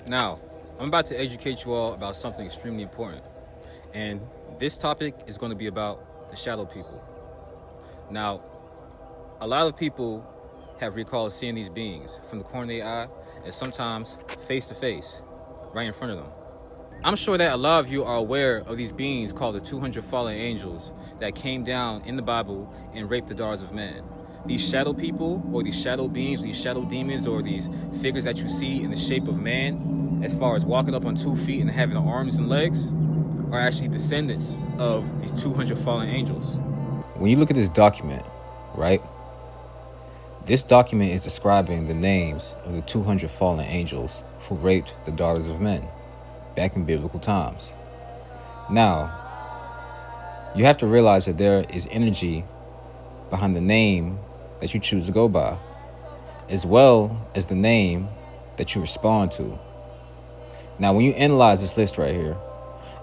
Now, I'm about to educate you all about something extremely important. And this topic is going to be about the shadow people. Now, a lot of people have recalled seeing these beings from the corner of their eye and sometimes face to face, right in front of them. I'm sure that a lot of you are aware of these beings called the 200 fallen angels that came down in the Bible and raped the daughters of men. These shadow people, or these shadow beings, these shadow demons, or these figures that you see in the shape of man, as far as walking up on 2 feet and having arms and legs, are actually descendants of these 200 fallen angels. When you look at this document, right? This document is describing the names of the 200 fallen angels who raped the daughters of men back in biblical times. Now, you have to realize that there is energy behind the name that you choose to go by, as well as the name that you respond to. Now, when you analyze this list right here,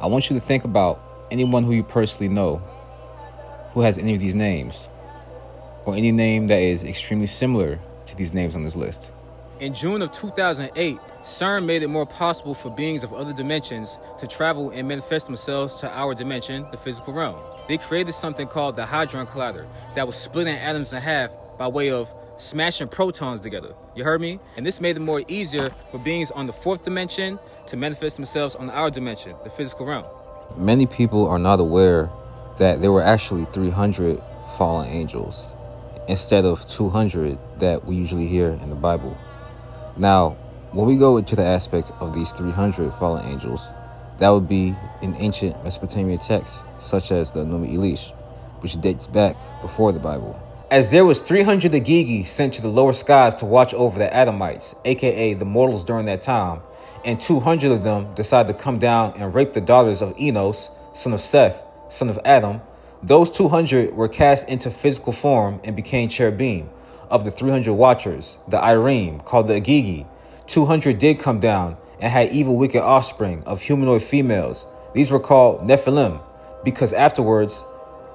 I want you to think about anyone who you personally know who has any of these names, or any name that is extremely similar to these names on this list. In June of 2008, CERN made it more possible for beings of other dimensions to travel and manifest themselves to our dimension, the physical realm. They created something called the Hadron Collider that was splitting atoms in half by way of smashing protons together. You heard me? And this made it more easier for beings on the 4th dimension to manifest themselves on our dimension, the physical realm. Many people are not aware that there were actually 300 fallen angels instead of 200 that we usually hear in the Bible. Now, when we go into the aspect of these 300 fallen angels, that would be in ancient Mesopotamian texts, such as the Enuma Elish, which dates back before the Bible. As there was 300 Agigi sent to the lower skies to watch over the Adamites, aka the mortals during that time, and 200 of them decided to come down and rape the daughters of Enos, son of Seth, son of Adam, those 200 were cast into physical form and became cherubim. Of the 300 watchers, the Irene, called the Agigi, 200 did come down and had evil, wicked offspring of humanoid females. These were called Nephilim, because afterwards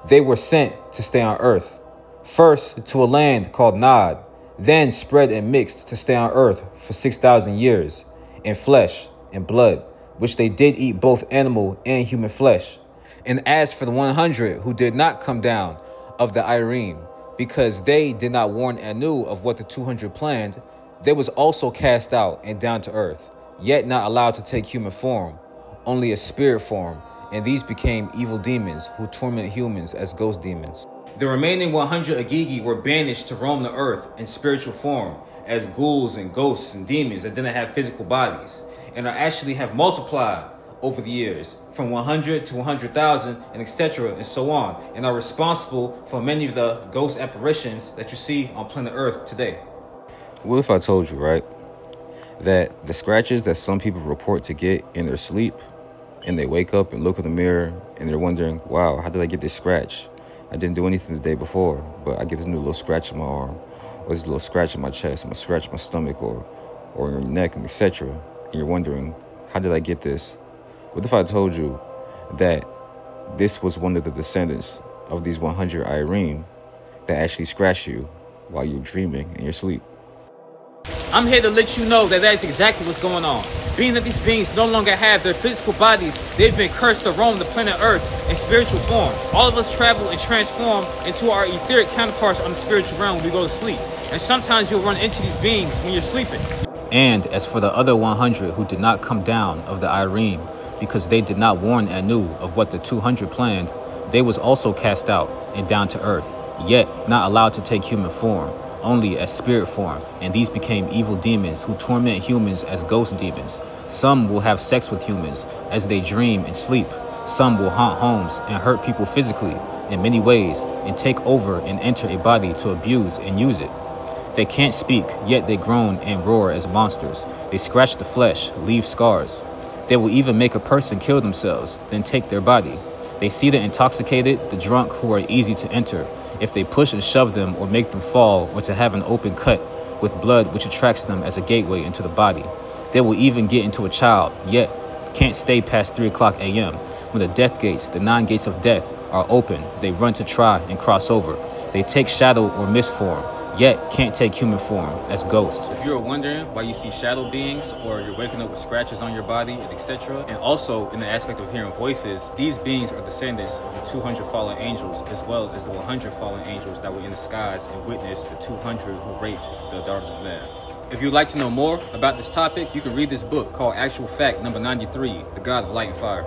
they were sent to stay on earth. First to a land called Nod, then spread and mixed to stay on earth for 6,000 years, in flesh and blood, which they did eat both animal and human flesh. And as for the 100 who did not come down of the Irene, because they did not warn Anu of what the 200 planned, they was also cast out and down to earth, yet not allowed to take human form, only a spirit form, and these became evil demons who torment humans as ghost demons. The remaining 100 Agigi were banished to roam the earth in spiritual form as ghouls and ghosts and demons that didn't have physical bodies, and are actually have multiplied over the years from 100 to 100,000 and etc. and so on, and are responsible for many of the ghost apparitions that you see on planet Earth today. What if I told you, right, that the scratches that some people report to get in their sleep, and they wake up and look in the mirror and they're wondering, wow, how did I get this scratch? I didn't do anything the day before, but I get this new little scratch in my arm, or this little scratch in my chest, or a scratch in my stomach, or in your neck, and etc. And you're wondering, how did I get this? What if I told you that this was one of the descendants of these 100 Irene that actually scratch you while you're dreaming in your sleep? I'm here to let you know that is exactly what's going on. Being that these beings no longer have their physical bodies, they've been cursed to roam the planet Earth in spiritual form. All of us travel and transform into our etheric counterparts on the spiritual realm when we go to sleep. And sometimes you'll run into these beings when you're sleeping. And as for the other 100 who did not come down of the Irene, because they did not warn Anu of what the 200 planned, they was also cast out and down to earth, yet not allowed to take human form, only as spirit form, and these became evil demons who torment humans as ghost demons. Some will have sex with humans as they dream and sleep. Some will haunt homes and hurt people physically in many ways and take over and enter a body to abuse and use it. They can't speak, yet they groan and roar as monsters. They scratch the flesh, leave scars. They will even make a person kill themselves, then take their body. They see the intoxicated, the drunk who are easy to enter, if they push and shove them or make them fall, or to have an open cut with blood which attracts them as a gateway into the body. They will even get into a child, yet can't stay past 3 o'clock a.m. When the death gates, the 9 gates of death, are open, they run to try and cross over. They take shadow or mist form, yet can't take human form as ghosts. If you're wondering why you see shadow beings, or you're waking up with scratches on your body, and etc., and also in the aspect of hearing voices, these beings are descendants of the 200 fallen angels, as well as the 100 fallen angels that were in the skies and witnessed the 200 who raped the daughters of man. If you'd like to know more about this topic, you can read this book called Actual Fact number 93, The God of Light and Fire.